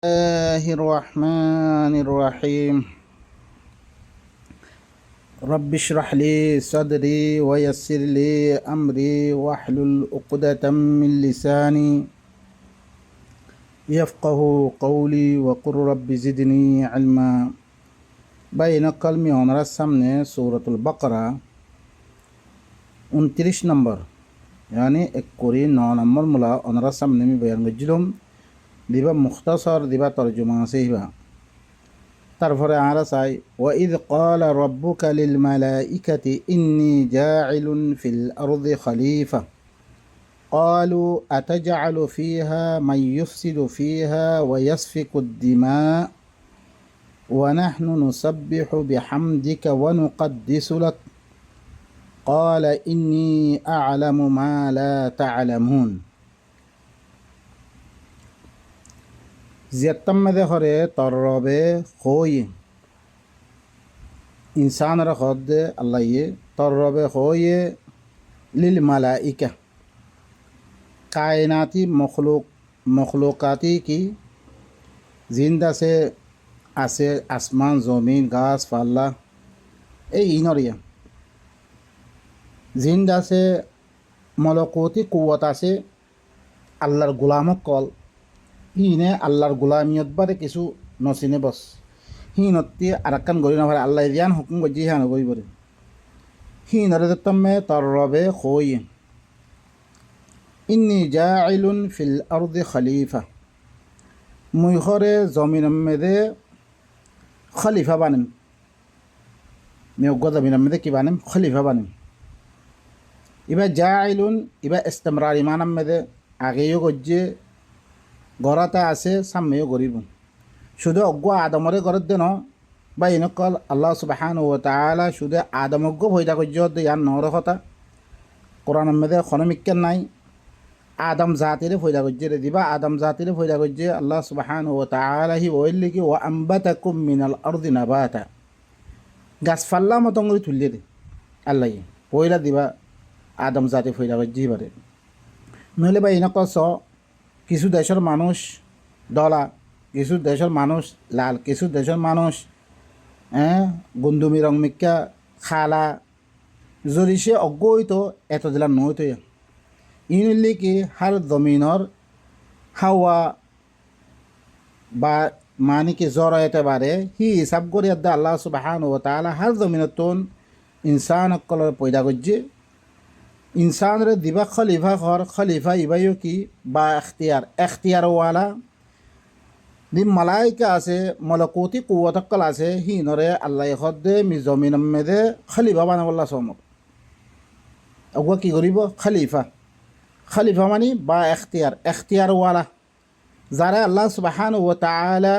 الله الرحمن الرحيم رب اشرح لي صدري ويسر لي أمري واحلل عقدة من لساني يفقه قولي وقل رب زدني علما بين كلمة ونرى السمنة سورة البقرة 29 নম্বর يعني এককরি 9 নম্বর মুলা ونرى السمنة mi bayan gajilum দিবা মুখতাসর দিবা তরজমা আছে হিবা তারপরে আমরা চাই ওয়াইদ ক্বালা রাব্বুকা লিল মালাইকাতি ইন্নী জাইলুন ফিল আরদি খলিফা ক্বালু আতাজআলু ফিহা মান ইউফসিদু ফিহা ওয়া ইয়াসফিকু দ্দিমা ওয়া নাহনু নুসাব্বিহু বিহামদিকা ওয়া নুকদ্দিসু লাক ক্বালা ইন্নী আ'লামু মা লা তা'লামুন জিয়াত্তাম্মদে হরে তরবে হই ইনসানর খদ্দে আল্লাহয়ে তরবে হয়ে লিল মালাইকা কায়নাতি মখলুকাতি কি জিন্দা সে আছে আসমান জমিন গাছ পাল্লা এই ইনরিয়া জিন্দা সে মলকুতি কুয়াত আছে আল্লাহর গোলামক কল হিনে আল্লাহর গোলামিয়ত বাদে কিছু নচিনে বস হিনতি আরাকান গরি নভারে আল্লাহ দিয়ান হুকুম গজি হান গই বরে হিনরে তম্মে তরবে খই ইন্নী জাইলুন ফিল আরদি খলিফা মুই খরে জমিন মেদে খলিফা বানিম মেয়গ জমিন মেদে কি বানিম খলিফা বানিম ইবা জাইলুন ইবা ইস্তিমরার ইমানাম মেদে আগেও গজ্জে গড়াতে আছে সাম্মেও গরিব শুধু অজ্ঞ আদমরে গড়ত দেন বা ইনকল আল্লাহ সুবহানাহু ওয়া তাআলা শুধু আদমজ্ঞ ভয়টা করজ ইয়ান নহর কথা কোরআন মেদে খনমিক্কেন নাই আদম জাতিরে ফয়দা করছে রে দিবা আদম জাতিরে ফয়দা করছে আল্লাহ সুবহানাহু ওয়া তাআলা হি ওইলি কি ওয়া আম্বাতাকুম মিনাল আরদি নাবাতা গাছ ফাল্লা মতন করে তুললে দে আল্লাহ পয়লা দিবা আদম জাতি ফয়দা করছে বারে নইলে বা ইনকল কিছু দেশের মানুষ দলা কিছু দেশের মানুষ লাল কিছু দেশের মানুষ গুন্দুমি রং মিক্কা খালা জরিসে অজ্ঞইত এত দিলা নইত ইনলি কি হার জমিনর হাওয়া বা মানে কি জ্বর এতে বারে হি হিসাব করে আল্লাহ সুবহানাহু ওয়া তাআলা হার জমিনতন ইনসান অকলের পয়দা করছে ইনসানরে দিবা খলিফা ঘর খলিফা ইবাইও কি বা এখতিয়ারওয়ালা দি মালাইকা আছে মলকুতি কুয়াতকল আছে হিনরে আল্লাহ হদ্দে মি জমিন মেদে খলিফা বানাবল্লা চমক অগুয়া কি করিব খলিফা খলিফা মানে বা এখতিয়ারওয়ালা যারা আল্লাহ সুবহানাহু ওয়া তাআলা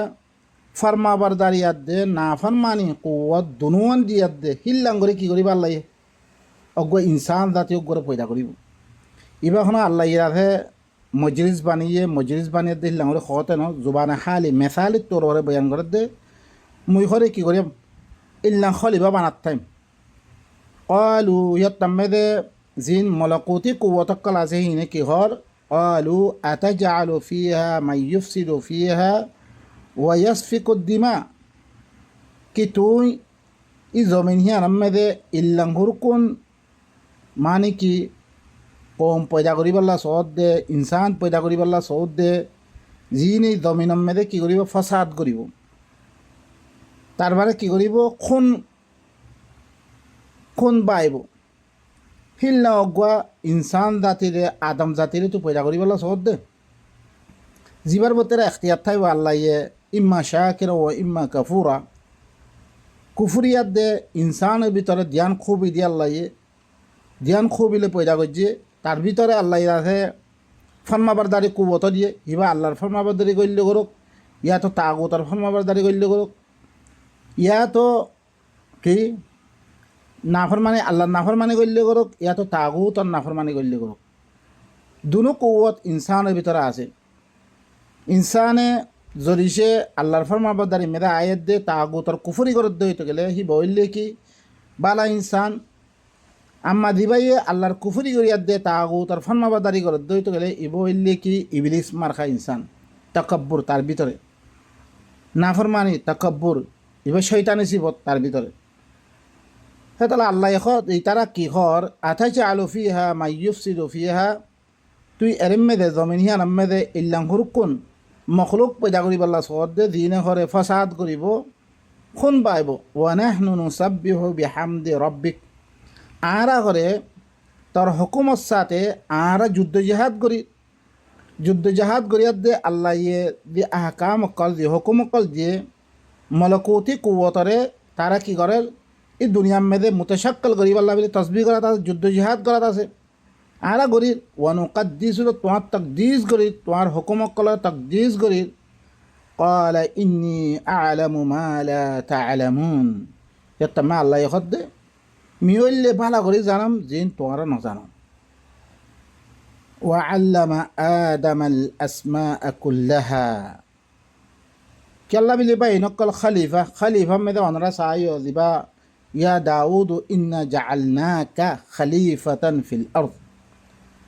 ফরমা বরদারিয়াত দে না ফরমানি কুয়াত দুনুয়ান দিয়াত দে হিল্লাং করে কি করিবা আল্লাহ অজ্ঞ ইনসান জাতীয় করে পয়দা করিব ইবাখন আল্লাহ ইয়াহে মজলিস বানিয়ে দে লাঙরে খতে ন জুবানে হালি মেসালি তোর ওরে বয়ান করে দে মুই ঘরে কি করিম ইল্লা খলিফা বানাত টাইম ক্বালু ইয়াতাম্মাদে জিন মলাকুতি কুওয়াতাক্কাল আছে হিনে কি হর ক্বালু আতাজআলু ফিহা মান ইউফসিদু ফিহা ওয়া ইয়াসফিকু দিমা কি তুই ই জমিন হিয়ার মেদে ইল্লাং হুরকুন মানে কি কম পয়দা করি পাল্লা সহদ দে ইনসান পয়দা করি পাল্লা সহদ দে যিনি জমিন মেদে কি করিব ফসাদ করিব তারপরে কি করিব খুন বাইব হিল্লা অগুয়া ইনসান জাতিরে আদম জাতিরে তো পয়দা করি পাল্লা সহদ দে জিবার বতেরা এখতিয়ার থাইব আল্লাহ ইম্মা শাকিরা ও ইম্মা কাফুরা কুফুরিয়াত দে ইনসানের ভিতরে ধ্যান খুবই দিয়ে আল্লাহ ধ্যান খুবিলে পয়দা করছে তার ভিতরে আল্লাহ আছে ফরমাবরদারি কুবত দিয়ে ইবা আল্লাহর ফরমাবরদারি করলে করুক ইয়া তো তাগুতার ফরমাবরদারি করলে করুক ইয়া তো কি নাফরমানি আল্লাহর নাফরমানি করলে করুক ইয়া তো তাগুতার নাফরমানি করলে করুক দুনো কুবত ইনসানের ভিতরে আছে ইনসানে যদি সে আল্লাহর ফরমাবরদারি মেদা আয়াত দে তাগুতার কুফরি করে দইতে গেলে হি বললে কি বালা ইনসান আম্মা দিবাইয়ে আল্লাহর কুফরি করিয়াত দে তাগুতার ফরমাবরদারি করে দইতে গেলে ইবইল্লে কি ইবলিস মার্খা ইনসান তাকাব্বুর তার ভিতরে নাফরমানি তাকাব্বুর এবার শৈতানি সিবত তার ভিতরে। হ্যাঁ, তাহলে আল্লাহ এই তারা কি হর আথাইছে আলু ফিহা মাইয়ুফসিদু ফিহা, তুই এরম মেদে জমিন হিয়ান মেদে ইল্লাং হুরুকুন মখলুক পয়দা করিব আল্লাহ সহদে দিনে হরে ফাসাদ করিব খুন পাইব। ওয়ানাহনু নুসাব্বিহু বিহামদি রব্বিক, আরা করে তোর হুকুমত সাথে আরা যুদ্ধ জাহাদ করিয়ার দে আল্লাহ ইয়ে দি আহকাম অকল দিয়ে হুকুম অকল দিয়ে মলকুতি কুয়তরে তারা কি করে এই দুনিয়ার মেদে মুতাশাক্কাল করিব আল্লাহ বলে তসবি করা আছে, যুদ্ধ জিহাদ করা আছে। আরা গরির ওয়ানুকাদ্দিস হলো তোমার তকদিস গরির, তোমার হুকুম অকলের তকদিস গরির। قال إني أعلم ما لا تعلمون, মা আল্লাহ হদ্দে মিউল্লে ভালো করে জানাম জিন তোমারা না জানো। وعلم آدم الأسماء كلها, كلا بلي باي نقل خليفة ماذا ونرى سايو ذبا يا داود إنا جعلناك خليفة في الأرض,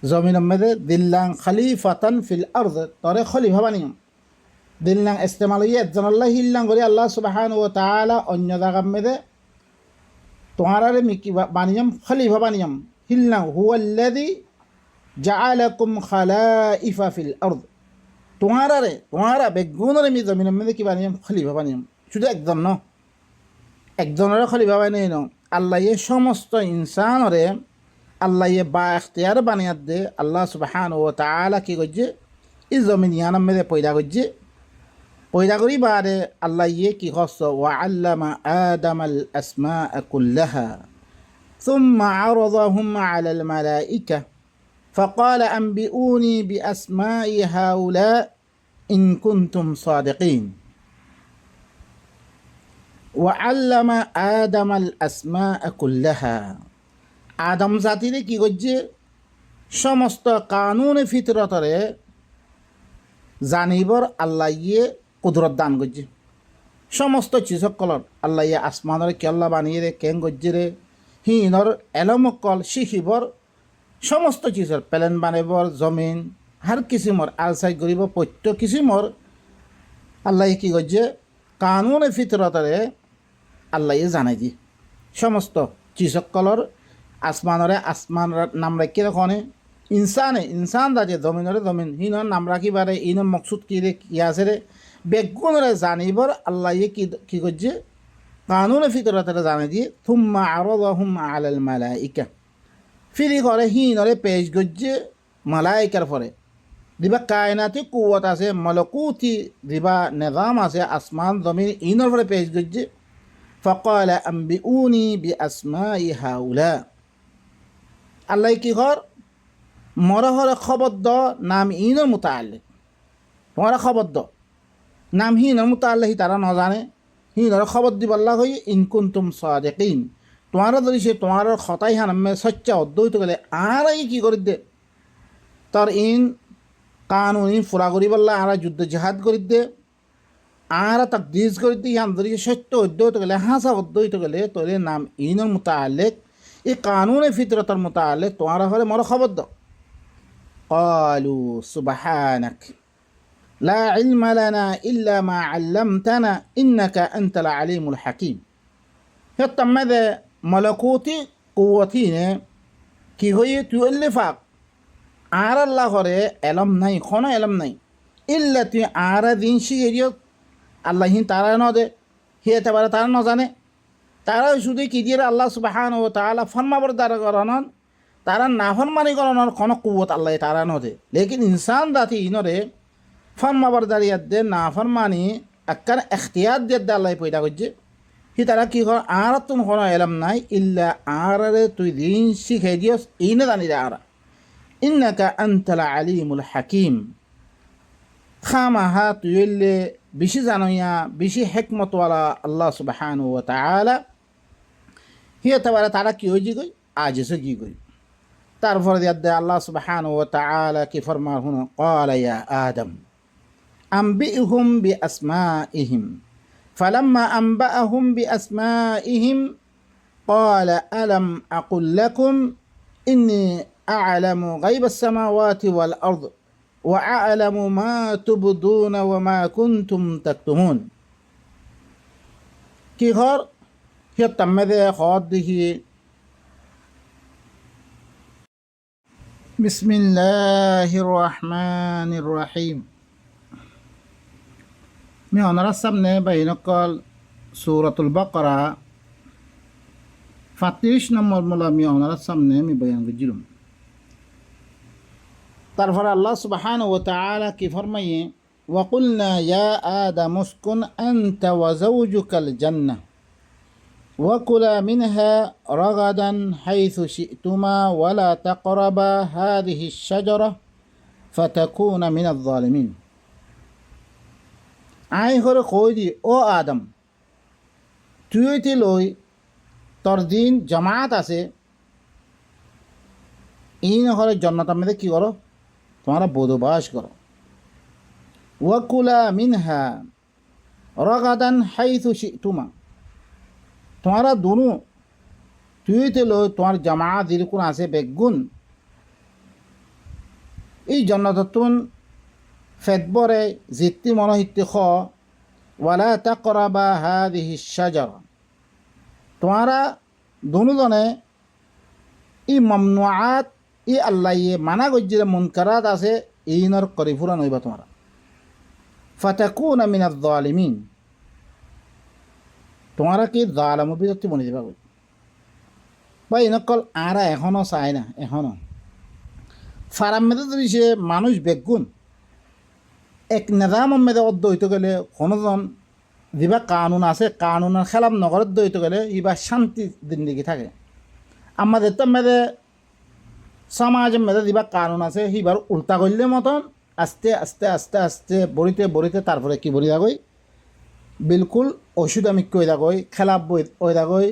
زمين ماذا دلان خليفة في الأرض ترى خليفة بنيم دلان استعمالية زن الله هلان غري الله سبحانه وتعالى أن يدعم ماذا تمہارا ميكي بنيم خليفة بنيم هلان هو الذي جعلكم خلائف في الأرض, তোমারা বেগুনের মি জমিনের মধ্যে কি বানিয়াম খলিফা বানিয়াম। শুধু একজনের খলিফা বানিয়ে ন আল্লাহ সমস্ত ইনসানরে আল্লাহ বা এখতিয়ার বানিয়ার দে আল্লাহ সুবহানাহু ওয়া তাআলা কি করছে এই জমিন ইয়ানার মধ্যে পয়দা করি বারে আল্লাহ কি করছ ওয়া আল্লামা আদামাল আসমাআ কুল্লাহা সুম্মা আরাদাহুম আলাল মালাইকা فقال أنبئوني بأسماء هؤلاء إن كنتم صادقين وعلم آدم الأسماء كلها, আদম জাতিরে কি করছে সমস্ত কানুন ফিতরতরে জানিবর আল্লাহ কুদরত দান করছে। সমস্ত চিজকলর আল্লাহ আসমানরে কে আল্লাহ বানিয়ে রে কেন করছে রে হিনর এলমকল শিখিবর সমস্ত চিজর প্লেন বানাইবর জমিন হার কিসিমর আলসাই করিব প্রত্যেক কিসিমর আল্লাহ কি করছে কানুনে ফিতরতরে আল্লাহ জানাই দি সমস্ত চিজকলর আসমানরে আসমান নাম রাখি রাখনে ইনসান দাঁড়িয়ে জমিনরে জমিন হিনর নাম রাখি বারে ইনর মকসুদ কি রে কি আছে রে বেগুনরে জানিবর আল্লাহ কি করছে কানুনে ফিতরতরে জানাই দিয়ে থুম্মা আরাদাহুম আলাল মালাইকা, ফিরি করে হিনরে পেশ গজ্জে মালাইকার পরে দিবা কায়নাতি কুয়াত আছে মলকুতি দিবা নিজাম আছে আসমান জমিন ইনর পরে পেশ গজ্জে فقال أنبئوني بأسماء هؤلاء, আল্লাহ কি কর মরহরে খবর দ নাম ইনর মুতাআল্লিক, তোমার খবর দ নাম হিনর মুতাআল্লিক তারা ন জানে হিনর খবর দিব আল্লাহ হই ইন কুনতুম সাদিকিন, তোমার যদি সে তোমার খতাই হানামে সচ্চা অদ্বৈত গেলে আর কি করে দে তার ইন কানুন ইন ফুরা করি বললা আর যুদ্ধ জাহাদ করি দে আর তাকদিস করে দি ইয়ান যদি সত্য অদ্বৈত গেলে হাসা অদ্বৈত গেলে তোর নাম ইনর মুতাআল্লিক এই কানুনে ফিতরতর মুতাআল্লিক তোমার হলে মর খবর দাও। ক্বালু সুবহানাক লা ইলমা লানা ইল্লা মা আল্লামতানা ইন্নাকা আনতাল আলিমুল হাকিম, হেত্তাম মেদে মলকুতি কুয়তিনে কি হয়ে তুই এল্লিফাক আর আল্লাহ করে এলম নাই কোনো এলম নাই ইল্লা তুই আর দিন শিখে দিও আল্লাহ তারা ন দে হিয়েতে পারে তারা ন জানে তারা শুধু কি দিয়ে আল্লাহ সুবহানাহু ওয়া তাআলা ফরমাবর দ্বারা করানোর তারা নাফরমানি করানোর কোনো কুয়ত আল্লাহ তারা ন দে, লেকিন ইনসান জাতি ইনরে ফরমাবর দাঁড়িয়ে দে নাফরমানি একখান এখতিয়ার দিয়ে আল্লাহ পয়দা করছে হি তারা কি কর আর তুমি কোনো এলম নাই ইল্লা আরে তুই দিন শিখে দিও ইনে জানি রে আর ইন্নাকা আনতাল আলিমুল হাকিম, খামাহা তুই এলে বেশি জানোয়া বেশি হেকমতওয়ালা আল্লাহ সুবহানাহু ওয়া তাআলা হিয়ে তারা কি হয়ে গই আজেসে কি গই। তারপরে দিয়ে আল্লাহ সুবহানাহু ওয়া তাআলা কি ফরমার হুন ক্বালা ইয়া আদম আনবিহুম বিআসমাইহিম فلما أنبأهم بأسمائهم قال ألم أقل لكم إني أعلم غيب السماوات والأرض وأعلم ما تبدون وما كنتم تكتمون, কি ঘর হিয় তাম্মেদে হদ দেখি বিসমিল্লাহির রহমানির রহিম মি ওনারা সামনে বাইনকল সূরাতুল বাকারা 35 নম্বর মোলা মি ওনারা সামনে আমি বয়ান করছিলাম। তারপরে আল্লাহ সুবহানাহু ওয়া তাআলা কি ফরমায়ে ওয়াকুলনা ইয়া আদাম উসকুন আনতা ওয়া যাওজুকাল জান্নাহ وكلا منها رغدا حيث شئتما ولا تقربا هذه الشجرة فتكون من الظالمين আই করে কই দি ও আদম তুইতে লই তোর দিন জামাত আছে ইন হরে জান্নাতের মধ্যে কি করো তোমরা বদবাস করো ওয়াকুলা মিনহা রাগাদান হাইথু শিতুমা তোমরা দুনু তুইতে লই তোমার জামাত যেরকম আছে বেগুন এই জান্নাতুন ফেদবরে জিত্তি মনোহিত্তি খ ওয়ালা তাকরাবা হাদিহি শাজারা তোমরা দুজনে ই মামনুআত ই আল্লাহয়ে মানা গজ্জিরে মুনকারাত আছে ইনর করিফুরা নইবা তোমরা ফাতাকুনা মিনাজ জালিমিন তোমরা কি জালামুর বিরতি বনে যাবা বা ইনকল আরা এখনো চায় না এখনো ফারাম মেদে যদি সে মানুষ বেগুন এক নিজামের মেদে অর্ধ হইতে গেলে কোনোজন যেবা কানুন আছে কানুনের খেলাপ নগরের দইতে গেলে ইবা শান্তি জিন্দিগি থাকে আমাদের তো মেদে সমাজের মেদে যেবা কানুন আছে সিবার উল্টা করলে মতন আস্তে আস্তে আস্তে আস্তে বড়িতে বড়িতে তারপরে কি বলি থাকই বিলকুল ওষুধ আমি কই থাকই খেলাপ বই ওই থাকই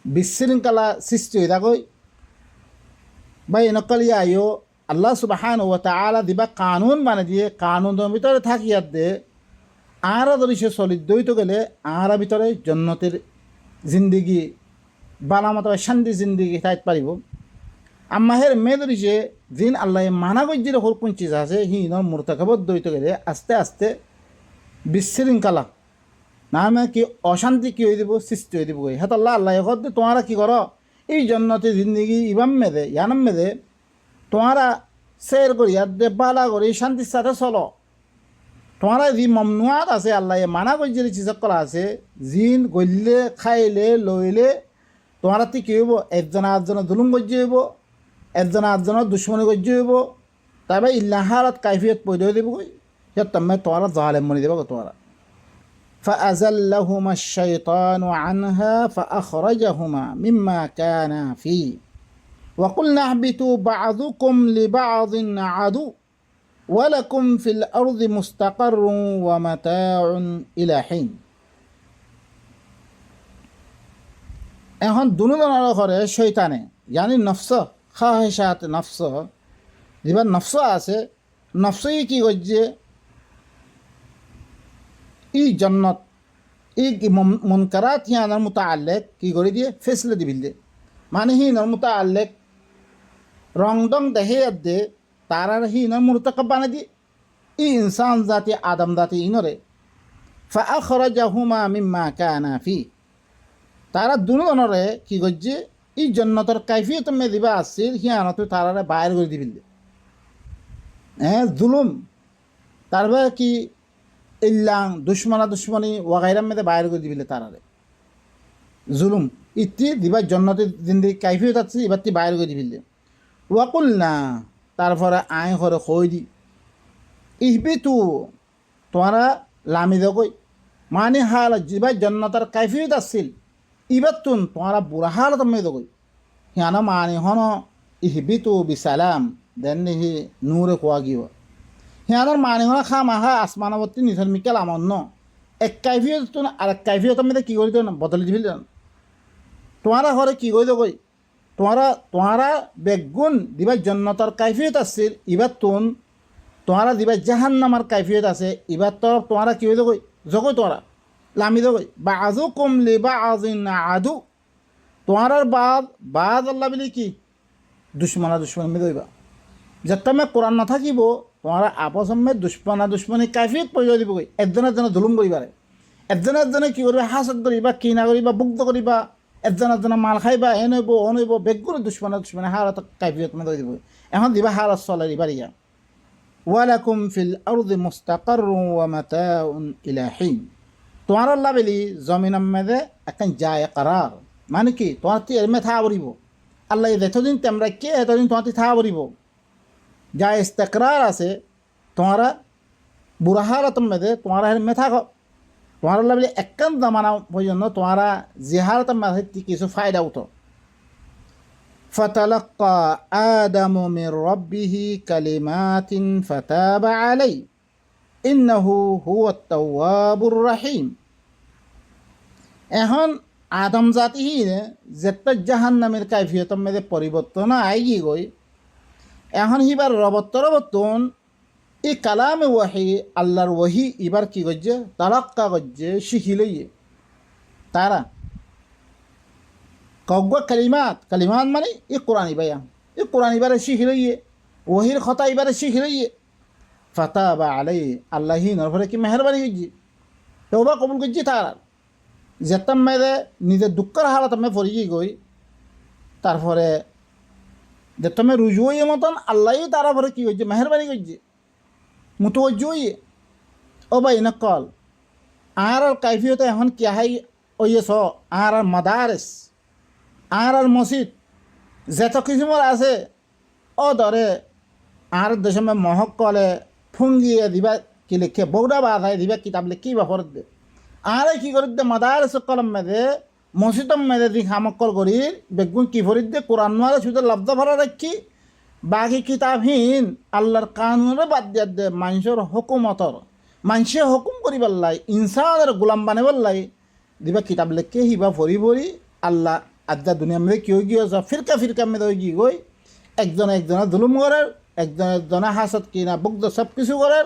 বিশৃঙ্খলা সৃষ্টি হয়ে থাকই বা এনেকাল আইও আল্লাহ সুবহানাহু ওয়া তাআলা দিবা কানুন মানে দিয়ে কানুনের ভিতরে থাকিয়া দে আরা যদি সে চলিত দইত গেলে আরা ভিতরে জন্নতের জিন্দিগি বালামত শান্তি জিন্দিগি থাকতে পারিব আম্মাহের মেয়ে ধরি সে জিন আল্লাহ মানা গজ্জির হর কোন চিজ আছে হিনর মুরতাকাবত দইত গেলে আস্তে আস্তে বিশৃঙ্খলা না মানে কি অশান্তি কি হয়ে দিব সৃষ্টি হয়ে দিব হেত আল্লাহ আল্লাহ হতে তোমরা কি করো এই জন্নতের জিন্দিগি ইবাম মেদে ইয়ানাম মেদে তোমরা সের করি দে বালা করি শান্তির সাথে চলো তোমরা যি মমনুয়াত আছে আল্লাহ মানা গজ্জির চিজকলা আছে জিন গল্লে খাইলে লইলে তোমরা তি কী হইব একজনে আটজনের জুলুম গজ্জি হইব একজনে আটজনের দুশ্মনী গজ্জি হইব তবে ইল্লাহারাত কাইফিয়ত পয়দা হয়ে দিব সে তুমি তোমরা জালেম মনে দেব তোমরা فأزلهما الشيطان عنها فأخرجهما مما كانا فيه وقلنا اهبطوا بعضكم لبعض عدو ولكم في الأرض مستقر ومتاع إلى حين এখন দুজনের ঘরে শয়তানে জানি নফস খাহেশাত নফস যেবার নফস আছে নফসই কি করছে ই জন্নত ই মুনকারাত হিয়ানার মুতাআল্লিক কি করে দিয়ে ফেসলে দিবিল দে মানে হিনার মুতাআল্লিক রং ডং দেহে দে তারার হিনার মুরতাকাব বানা দিয়ে ই ইনসান জাতি আদম জাতি ইনরে ফাআখরাজাহুমা মিম্মা কানা ফি তারা দুজনরে কি করছে এই জন্নতর কাইফিয়ত মে দিবা আসছিল হিয়ানত তারারে বাইর করে দিবিল জুলুম তারপরে কি ইল্লাং দুশ্মনী ওয়াগাইরাম মেদে বাইর করে দিবিলে তারারে জুলুম ইতি দিবা জন্নতের জিন্দিগি কাইফিয়ত আছে এবার তি বাইর করে দিবিলে ওয়াকুল না তারপরে আয় করে কই দি ইহবিতু তোমরা লামি দই মানে হাল যিবা জন্নতার কাইফিয়ত আসছিল ইবার তুন তোমরা বুড়া হালত মেয়ে দই হিয়ানা মানে হন ইহবিতু বিসালাম দেনহি নূরে কোয়া গিয়ে হিয়ানোর মানে হন খামাহা আসমানবর্তী নিথর মিকেল আমন্ন এক কাইফিয়ত তুন আর এক কাইফিয়তের মধ্যে কী করি না বদলে দিবি তোমরা ঘরে কী করি দই তোমরা বেগুন দিবা জন্নতর কাইফিয়ত আসছিল ইবার তুন তোমরা দিবা জাহান্নামার কাইফিয়ত আছে এবার তো তোমরা কি হইতে কই জগই তোমরা লামি দই বা আজু কমলি বা আজিন আদু তোমার বাদ আল্লাহ বলি কি দুশ্মন মে দইবা যেতমে কোরআন না থাকিব তোমরা আপস মে দুশ্মনী কাইফিয়ত পয়সা দিব কই একজনের জন্য জুলুম করিবারে একজনে কি করবে, হাসদ করিবা, কিনা করিবা, বুগ্ধ করিবা, একজনে মাল খাইবা, এ নইব ও নইব, বেগুলো দুশ্মনে হারাত কাইফিয়ত মধ্যে দিব। এখন দিবা হারাত চলে ইবারিয়া। ওয়ালাকুম ফিল আরদি মুস্তাকাররুন ওয়া মাতাউন ইলা হিন। তোমার আল্লাহ বলি জমিনের মধ্যে একটা যায় করার, মানে কি তোমার এর মে থা বলিব আল্লাহ এতদিন তোমরা কে এতদিন তোমার থা বলিব, যা ইস্তেকরার আছে তোমারা বুড়া হারাতের মধ্যে তোমার এর মে থাকো। তোমার আল্লাহ বলি একান জামানা পর্যন্ত তোমারা যে হারাতের মধ্যে কিছু ফায়দা উঠো। فتلقى آدم من ربه كلمات فتاب عليه إنه هو التواب الرحيم। এখন আদম জাতিহি যেটা জাহান্নামের কাইফিয়তের মধ্যে পরিবর্তন আইগি গই, এখন হিবার রবত্তন এই কালামে ওয়াহি আল্লাহর ওয়াহি এবার কি করছে, তালাক্কা করছে, শিখি লইয়ে তারা কগ্য কালিমাত মানে এই কোরআন ইবায়া, এই কোরআন ইবারে শিখি লইয়ে, ওহির কথা ইবারে শিখি লইয়ে। ফাতাবা আলাই আল্লাহি নরফরে কি মেহরবানি করছি, তওবা কবুল করছি তার। যেতাম মেয়েদে নিজের দুঃখের হালাত আমি ফরিয়ে গই, তারপরে যেতামে রুজু হইয়ে মতন আল্লাহই তারা পরে কী করছে, মেহরবানি করছে, মুতওয়াজ্জু হইয়ে। ও ভাই নকল আর কাইফিয়তে এখন কি হাই ওইয়ে স আর মাদারেস আর মসজিদ যেত কিসিমর আছে, ও ধরে আর দেশে মহক কলে ফুঙ্গিয়ে দিবা কি লিখে বৌডা বাধায় দিবা কিতাব লিখি বা ফরত দে। আর কি করি দে মাদারেস কলম মেদে মসজিদম মেদে দি খামক্কল করি বেগুন কি ফরিদ দে কোরআন মারে শুধু লব্ধ ভরা রাখি, বাকি কিতাবহীন আল্লাহর কানুনে বাদ দিয়া দে মানুষের হুকুমতর, মানুষে হুকুম করিবার লাই, ইনসানের গোলাম বানাবার লাই দিবা কিতাব লিখে হিবা ফরি আল্লাহ আজ্জা দুনিয়া মেয়ে কি হয়ে গিয়ে ফিরকা মেয়ে হয়ে গিয়ে গই, একজনে জুলুম করার, একজনে হাসত কিনা বুগ্ধ সব কিছু করার,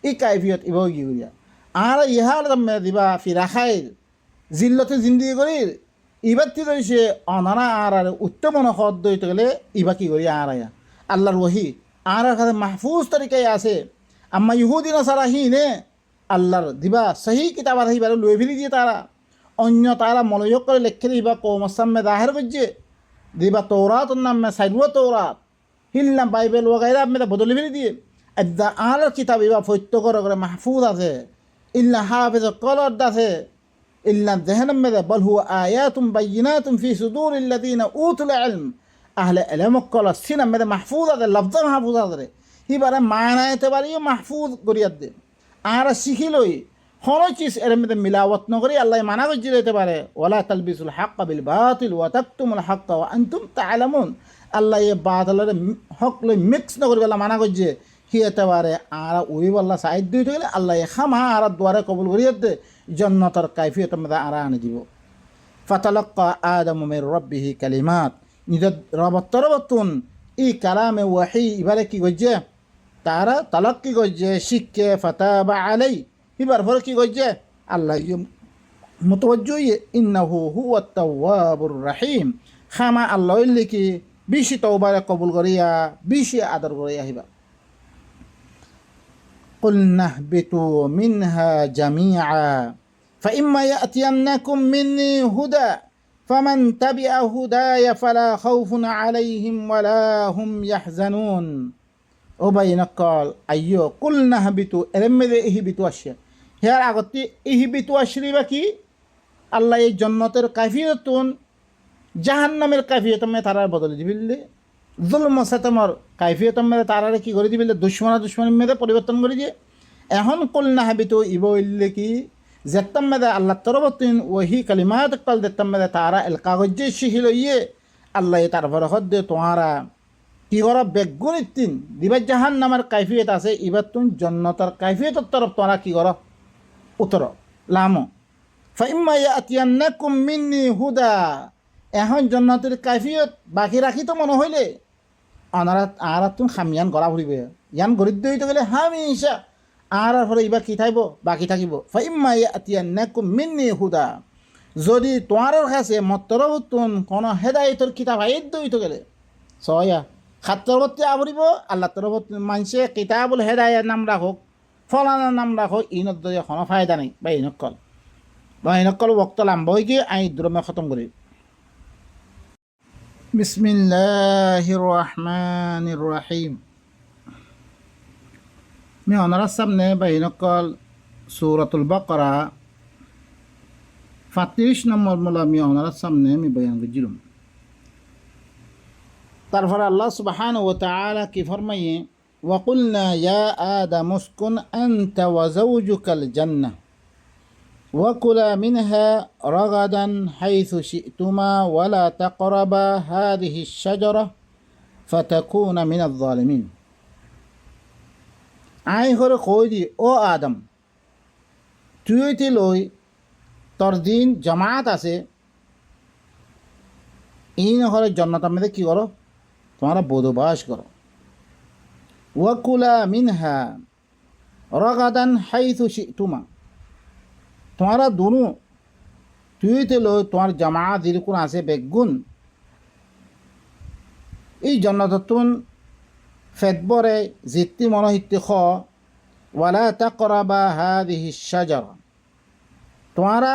এই কাইফিয়ত ইবাও গিয়ে গিয়া। আর ইহার মেয়ে দিবা ফিরা খাই জিল্লতে জিন্দিগি করি ইবার কি রয়েছে অনারা আর উত্তম হদ দইতে গেলে ইবা কি করি আর আয়া আল্লাহর ওহি আর কাছে মাহফুজ তরিকায় আছে। আম্মা ইহুদিন সারা হিনে আল্লাহর দিবা সহি কিতাব আর হিবার লুয়ে ফিরি দিয়ে তারা অন্য তারা মনোযোগ করে লেখে দিবা কৌমসামে দাহের করছে দিবা তৌরাত নামে সাইডুয়া তৌরাত হিললাম বাইবেল ওগাইরা মেয়েরা বদলে ফিরে দিয়ে একদা আর কিতাব ইবা ফৈত্য করে মাহফুজ আছে, ইল্লা হাফেজ কলর আছে, ইল্লা জেহেনম মেদে বল হুয়া আয়াতুম বাইয়িনাতুম ফি সুদুরিল্লাযিনা উতুল ইলম আহলে ইলম কল সিনা মেদে মাহফুজ আছে, লফজ মাহফুজ আছে, হিবারে মানাইতে পারিও মাহফুজ করিয়া দে। আর শিখিলই কোনো চিজ এর মধ্যে মিলাওয়াত নকরি আল্লাহ মানা করতে যেতে পারে, ওয়ালা তালবিসুল হাক্কা বিল বাতিল ওয়া তাকতুমুল হাক্কা ওয়া আনতুম তা'লামুন। আল্লাহ এ বাতিলের হক লই মিক্স নকরি আল্লাহ মানা করছে, কি এতে পারে আর ওই বল্লা সাইড দিতে গেলে আল্লাহ খামা আর দুয়ারে কবুল করিয়ে দে জন্নতর কাইফিয়তের মধ্যে আর আনে দিব। ফাতালাক্কা আদম মির রাব্বিহি কালিমাত, নিজের রবত্তন এই কালামে ওয়াহি এবারে কি করছে তারা তালাক্কি করছে শিখকে, ফাতাবা আলাই এবার পরে কি করছে আল্লাহ মুতওয়াজ্জু ইন্নাহু হুয়াত তাওয়াবুর রাহিম, খামা আল্লাহ লিখি বেশি তওবারে কবুল করিয়া বেশি আদর করিয়া হিবা। قلنا اهبطوا منها جميعا فإما يأتينكم مني هدى فمن تبع هداي فلا خوف عليهم ولا هم يحزنون। ও ভাই নকল আইয়ো কুলনা হাবিতু এরমে ইহিবিতু আসে হেয়ার আগতে ইহিবিতু আসরি বা কি আল্লাহ এই জন্নতের কাইফিয়তুন জাহান্নামের কাইফিয়তমে তারার বদলে দিবিলে, জুলম সাতমর কাইফিয়তম মেরে তারারে কি করে দিবিলে দুশ্মনী মেরে পরিবর্তন করে দিয়ে। এখন কুলনা হাবিতু ইবইলে কি যেতাম মেদে আল্লাহ তরবতিন ওহি কালিমাত কল দেতাম মেদে তারা এল কাগজে শিহিল ইয়ে আল্লাহ তার ভরহত দে তোমারা কি কর বেগুন তিন দিবা জাহান নামের কাইফিয়ত আছে, এবার তুমি জন্নতার কাইফিয়তের তরফ তোমরা কি কর উত্তর লামো। ফাইম্মা ইয়াতিয়ান্নাকুম মিন্নি হুদা, এখন জন্নতের কাইফিয়ত বাকি রাখি তো মনে হইলে অনারা আর তুমি খামিয়ান গড়া ফুরিবে ইয়ান গরিব হইতে গেলে হামিশা আর পরে এবার কি থাকব বাকি থাকিব। ফাইম্মা ইয়াতিয়ান্নাকুম মিন্নি হুদা, যদি তোমার কাছে মতরবতুন কোনো হেদায়তর কিতাব আইত হইতে গেলে সয়া খাতরবর্তী আবরিব আল্লাহ তরফত মানুষে কিতাবুল হেদায়ের নাম রাখুক ফলানার নাম রাখুক ইনত যদি কোনো ফায়দা নেই বা ইনকল বা এনেকল ওক্ত লাম্ব হয়ে গিয়ে আই দ্রমে খতম করি বিসমিল্লাহির রহমানির রহিম মি অনারার সামনে বা এনেকল সূরাতুল বাকারা 35 নম্বর মোলা মি ওনারার সামনে আমি বয়ান করছিলাম তারপরে আল্লাহ সুবহানাহু ওয়া তাআলা কি ফরমাইয়ে وقلنا يا آدم اسكن أنت وزوجك الجنة وكلا منها رغدا حيث شئتما ولا تقربا هذه الشجرة فتكون من الظالمين আই হরে কই দি ও আদম তুই লই তোর দিন জামাত আছে ইন হরে জন্নতের মধ্যে কি করো তোমরা বদবাস করো ওয়াকুলা মিনহা রগাদান হাইথু শিতুমা তোমরা দুনু তুইতে লই তোমার জামাত যেরকম আছে বেগুন এই জন্নততুন ফেদবরে জিত্তি মনোহিত্তি খ ওয়ালা তাকরাবা হাদিহি শাজারা তোমরা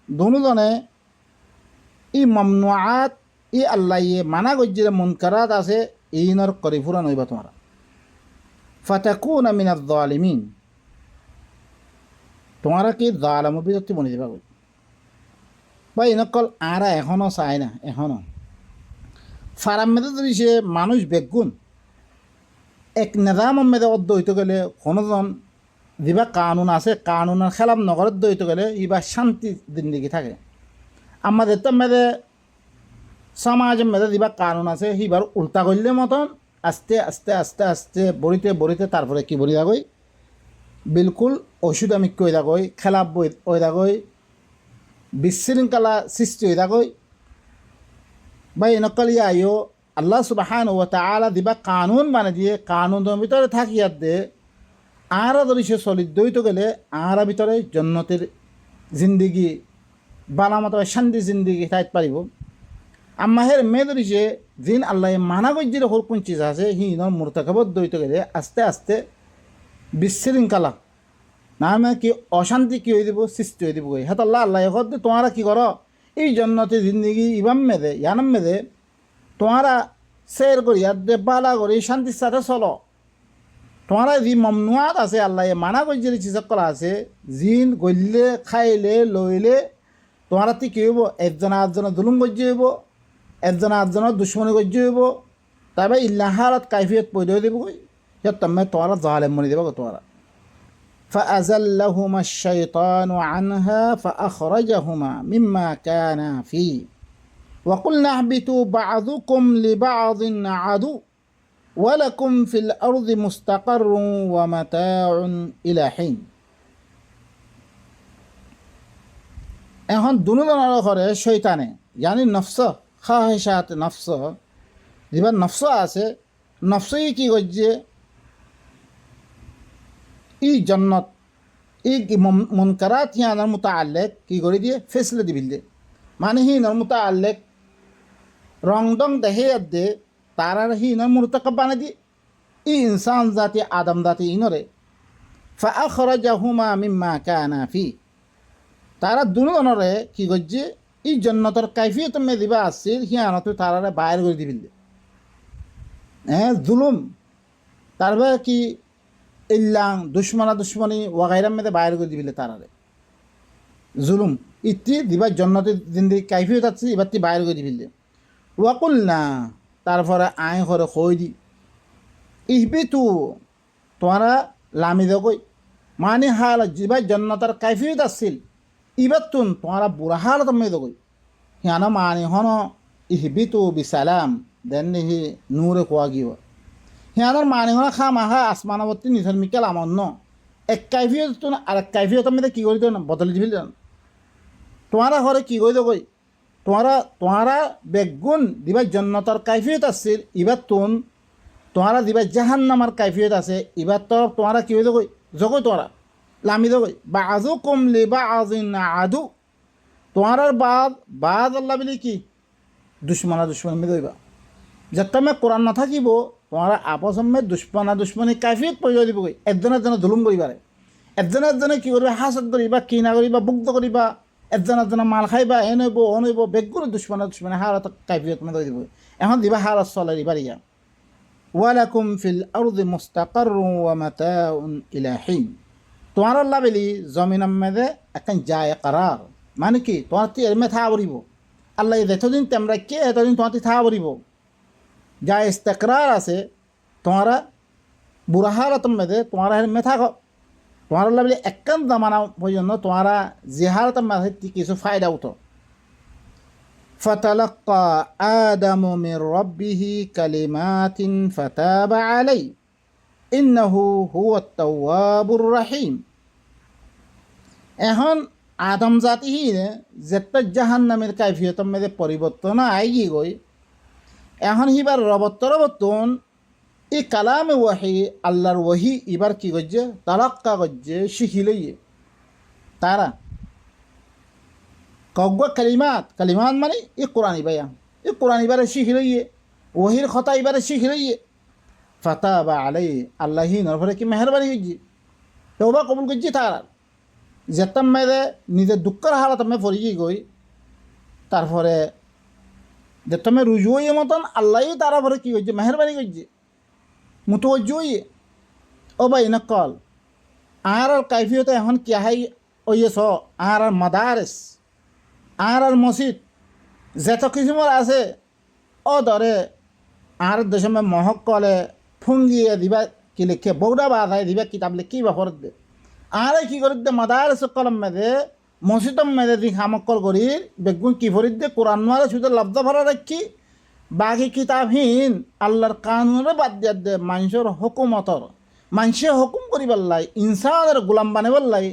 দুজনে ই মামনুআত ই আল্লাহ মানা গজ্জিরে মুনকারাত আছে ইনর করিফুরা নইবা তোমরা ফাতাকুনা মিনাজ জালিমিন তোমরা কি জালামুর বিরতি বনে যাবা বা ইনকল আরা এখনো চায় না এখনো ফারাম মেদে যদি সে মানুষ বেগুন এক নিজাম মেদে অর্ধ হইতে গেলে কোনোজন যিবা কানুন আছে কানুনের খেলাপ নগরের দইতে গেলে ইবা শান্তি জিন্দিগি থাকে আমাদের তো মেদে সমাজের মেদে যিবা কানুন আছে সিবার উল্টা করলে মতন আস্তে আস্তে আস্তে আস্তে বড়িতে বড়িতে তারপরে কি বলি থাকই বিলকুল ওষুধ আমি কই থাকই খেলাপ বই ওই থাকই বিশৃঙ্খলা সৃষ্টি হয়ে থাকই বা এনেকাল আইও আল্লাহ সুবহানাহু ওয়া তাআলা দিবা কানুন মানে দিয়ে কানুনের ভিতরে থাকিয়ার দে আরা যদি সে চলিত দইতে গেলে আরা ভিতরে জন্নতের জিন্দিগি বালামত শান্তি জিন্দিগি থাকতে পারিব আম্মাহের মেয়ে যদি সে জিন আল্লাহ মানা গজ্জির হর কোন চিজ আছে হিনর মুরতাকাবত দইতে গেলে আস্তে আস্তে বিশৃঙ্খলা না মানে কি অশান্তি কি হয়ে দিব সৃষ্টি হয়ে দিব হাত আল্লাহ আল্লাহ হতে তোমরা কি করো এই জন্নতের জিন্দিগি ইবাম মেদে ইয়ানাম মেদে তোমরা সের করি আর দে বালা করি শান্তির সাথে চলো তোমরা যি মমনুয়াত আছে আল্লাহ মানা গজ্জির চিজকলা আছে জিন গল্লে খাইলে লইলে তোমরা তি কি হইব একজনে আটজনে দুলুম গজ্জি হইব একজনে আটজনের দুশ্মনী গজ্জি হইব তবে ইল্লাহালত কাইফিয়ত পয়দা হয়ে দিব সে তুমি তোমরা জালেম মনে দেব তোমরা فأزلهما الشيطان عنها فأخرجهما مما كانا فيه وقلنا اهبطوا بعضكم لبعض عدو ولكم في الأرض مستقر ومتاع إلى حين এখন দুজনের ঘরে শয়তানে জানি নফস খাহিসাত নফস যেবার নফস আছে নফসই কি করছে ই জন্নত ই মুনকারাত হিয়ানার মুতাআল্লিক কি করে দিয়ে ফেসলে দিবিল দে মানে হিনার মুতাআল্লিক রং ডং দেহে দে তারার হিনার মুরতাকাব বানাই দি ই ইনসান জাতি আদম জাতি ইনরে ফাআখরাজাহুমা মিম্মা কানা ফি তারা দুজনরে কি করছে ই জন্নতর কাইফিয়ত মে দিবা আসছিল হিয়ানত তারারে বাইর করে দিবিল দে জুলুম তারপরে কি ইল্লাং দুশ্মনী ওয়াগাইরাম মেদে বাইর করে দিবিলে তারারে জুলুম ইতি দিবা জন্নতের জিন্দিগি কাইফিয়ত আছে এবার তি বাইর করে দিবিলে ওয়াকুল না তারপরে আয় করে কই দি ইহবি তু তোমরা লামি দই মানে হাল যিবা জন্নতার কাইফিয়ত আসছিল ইবার তুন তোমরা বুড়া হালত মে দই হিয়ানা মানে হন ইহবি তু বিসালাম দেন হি নূরে কোয়া গিয়ে হিয়ানার মানে হন খা মাহা আসমানবর্তী নিধন মিকেল আমন ন এক কাইফিয়ত আর এক কাইফিয়তের মধ্যে কী করে দেন বদলে দিবিল তোমরা ঘরে কী করে দেবই তোমরা বেগুন দিবা জন্নতার কাইফিয়ত আসছিল ইবার তুন তোমরা দিবা জাহান্নামার কাইফিয়ত আছে ইবার তো তোমরা কী হয়ে দেবই জগই তোমরা লামি দেবই বা আজু কমলি বা আজিন আদু তোমার বাদ আল্লাহ বলি কি দুশ্মনী মে দইবা যেতমে কোরআন না থাকিব তোমরা আপসমে দুশ্মনী কাইফিয়ত পয়সা দিব একজনে ধুলুম করিবারে একজনে কি করবা হাসত করিবা কিনা করিবা বুগ্ধ করিবা একজন মাল খাইবা এ নইব ও নইব বেগুলো দুশ্মনে হারাত কাইফিয়ত মধ্যে দিব এখন দিবা হারাত চলে দিবার ইয়া ওয়ালাকুম ফিল আরদি মুস্তাকাররুন ওয়া মাতাউন ইলা হিন তোমার আল্লাহ বলি জমিনের মধ্যে এখন যায় করার মানে কি তোমার তি এরমে থা বলিব আল্লাহ যতদিন তোমরা কে এতদিন তোমার থা বলিব যা ইস্তেকরার আছে তোমারা বুড়া হারাতের মধ্যে তোমারা এরমে থাকো তোমার আল্লাহ বলি একান জামানা পর্যন্ত তোমারা জিহারতের মধ্যে কিছু ফায়দা উঠো فتلقى آدم من ربه كلمات فتاب عليه إنه هو التواب الرحيم এখন আদম জাতিহি যেটা জাহান্নামের কাইফিয়তের মধ্যে পরিবর্তন আইগি গই এখন হিবার রবত্তন এই কালামে ওয়াহি আল্লাহর ওয়াহি এবার কি করছে তালাক্কা করছে শিখিলইয়ে তারা কগ্গা কালিমাত মানে এই কোরআন ইবায়া এই কোরআন ইবারে শিখিলইয়ে ওহির কথা ইবারে শিখিলইয়ে ফাতাবা আলাই আল্লাহি নরফরে কি মেহরবানি হইছে তওবা কবুল করছে তারা যেতাম মেয়েদের নিজের দুঃখের হালাত আমি পড়িয়ে গই তারপরে যেতাম রুজু হইয়ে মতন আল্লাহই তারা পরে কী করছে মেহরবানি করছে মুতওয়াজ্জু হইয়ে ও ভাই নকল আর কাইফিয়তে এখন কি হাই ওইস আর মাদারেস আর মসজিদ যেত কিসিমর আছে ও ধরে আর দেশে মহক কলে ফুঙ্গিয়ে দিবা কি লিখে বৌডা বাধায় দিবা কিতাব লিখি বা ফরত দে আর কি করি দে মাদারেস কলম মেদে মসজিদম মেদে দি খামক্কল করি বেগুন কি ফরিদ দে কোরআন মারে শুধু লব্ধ ভরা রাখি বাকি কিতাবহীন আল্লাহর কানুনে বাদ দিয়া দে মানুষের হুকুমতর মানুষে হুকুম করিবার লাই ইনসানের গোলাম বানাবার লাই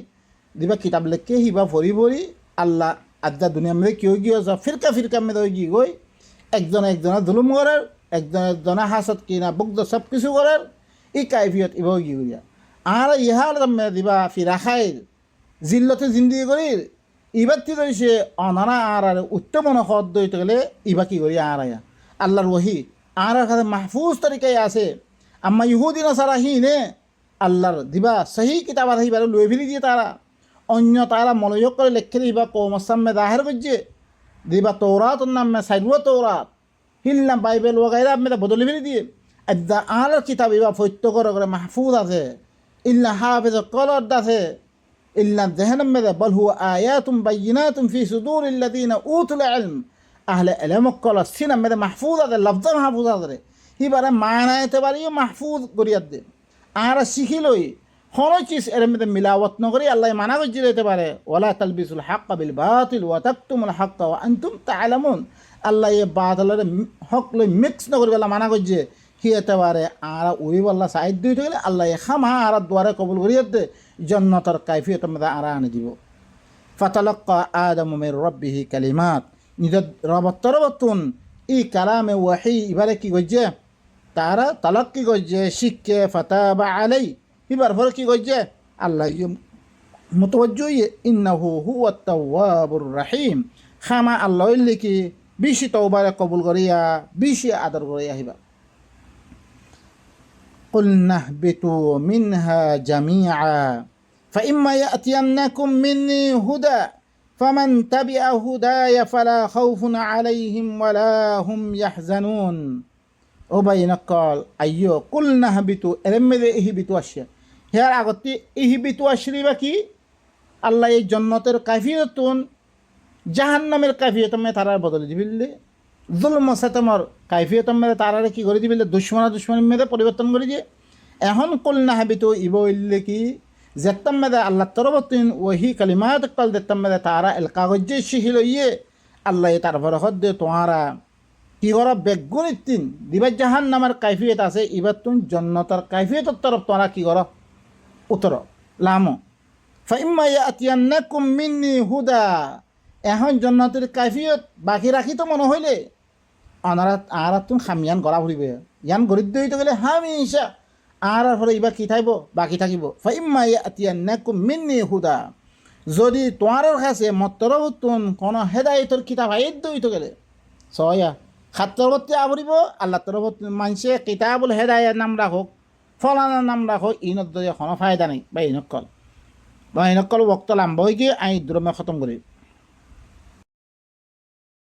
দিবা কিতাব লেখে হিবা ভরি আল্লাহ আজ্জা দুনিয়া মেয়ে কেউ গিয়ে যা ফিরকা মেয়ে গিয়ে গই একজনে জুলুম করার একজনে হাসত কিনা বুগ্ধ সব কিছু করার এই কাইফিয়ত এবার গিয়ে গিয়া আর ইহার দিবা ফিরা খাই জিল্লতে জিন্দিগি করি ইবার কি করেছে অনানা আর উত্তম হদ দইতে গেলে ইবা কি করি আর আয়া আল্লাহর ওহি আর কাছে মাহফুজ তরিকায় আছে আম্মা ইহুদিন সারা হিনে আল্লাহর দিবা সহি কিতাব আর হিবার লুয়ে ফিরি দিয়ে তারা অন্য তারা মনোযোগ করে লেখে দিবা কৌমসাম্মে দাহের করছে দিবা তৌরাত নামে সাইডুয়া তৌরাত হিললাম বাইবেল ওগাইরা মেয়েরা বদলে ফিরি দিয়ে আর কিতাব ইবা ফৈত্য করে মাহফুজ আছে ইল্লা হাফেজ কলর আছে ইল্লা জেহেনম মেদে বল হুয়া আয়াতুম বাইয়িনাতুম ফি সুদুরিল্লাযিনা উতুল ইলম আহলে ইলম কল সিনা মেদে মাহফুজ আছে লফজ মাহফুজ আছে হিবারে মানাইতে পারিও মাহফুজ করিয়া দে আর শিখিলই কোনো চিজ এর মধ্যে মিলাওয়াত নকরি আল্লাহ মানা করতে যেতে পারে ওয়ালা তালবিসুল হক বিল বাতিল ওয়া তাকতুমুল হক ওয়া আনতুম তা'লামুন আল্লাহ এই বাতিলের হক লই মিক্স নকরি আল্লাহ মানা করছে হিয়েতে পারে আর উড়ি আল্লাহ সাইড দিতে গেলে আল্লাহ খামা আর দুয়ারে কবুল করিয়ে দে জন্নতর কাইফিয়তের মধ্যে আর আনে দিব ফাতালাক্কা আদমু মির রাব্বিহি কালিমাত নিজের রবত্তন ই কালামে ওয়াহি এবারে কি করছে তারা তালাক্কি করছে শিখকে ফাতাবা আলাই এবার পরে কি করছে আল্লাহ মুতওয়াজ্জু ইন্নাহু হুয়াত তাওয়াবুর রাহিম খামা আল্লাহ লিখি বেশি তওবারে কবুল করিয়া বেশি আদর করিয়া হিবা قلنا اهبطوا منها جميعا فإما يأتينكم مني هدى فمن تبع هداي فلا خوف عليهم ولا هم يحزنون وبين قال أيوه قلنا اهبطوا এরমধ্যে ইহবিতু আসে হেয়ার আগতে ইহবিতু আসরিবা কি আল্লাহ এই জান্নাতের কাফিয়তুন জাহান্নামের কাফিয়ত মে তারার বদলে দিবিলে জুলম সাতামর কাইফিয়ত মেরে তারারে কি করে দিবিলে দুশ্মনের মেরে পরিবর্তন করে দিয়ে এখন কলনা হাবিত ইবইলে কি যেতাম মেদে আল্লাহ তরবতিন ওহি কালিমাত কল দেতাম মেদে তারা এল কাগজে শিহিল ইয়ে আল্লাহ তার বরকত দে তোমারা কি কর বেগুনিতিন দিবা জাহান্নামের কাইফিয়ত আছে ইবার তুন জান্নাতের কাইফিয়তের তরফ তোমরা কি কর উত্তর লামো ফাইম্মা ইয়াতিয়ান্নাকুম মিন্নি হুদা এখন জান্নাতের কাইফিয়ত বাকি রাখি তো মনে হইলে আনারা আর তুমি খামিয়ান গড়া ফুরিবে ইয়ান গরিব হইতে গেলে হামিশা আর ফলে এবার কি থাকব বাকি থাকিব ফাইম্মা ইয়াতিয়ান্নাকুম মিন্নি হুদা যদি তোমার কাছে মতরবতুন কোনো হেদায়তর কিতাব আইদ হইতে গেলে সয়া খাতরবতী আবরিব আল্লাহ তরবতী মানুষে কিতাবুল হেদায়ত নাম রাখক ফলানার নাম রাখক ইনত কোনো ফায়দা নেই বা ইনকল ওক্ত লাম্ব হয়ে গিয়ে আই দুরমে খতম করি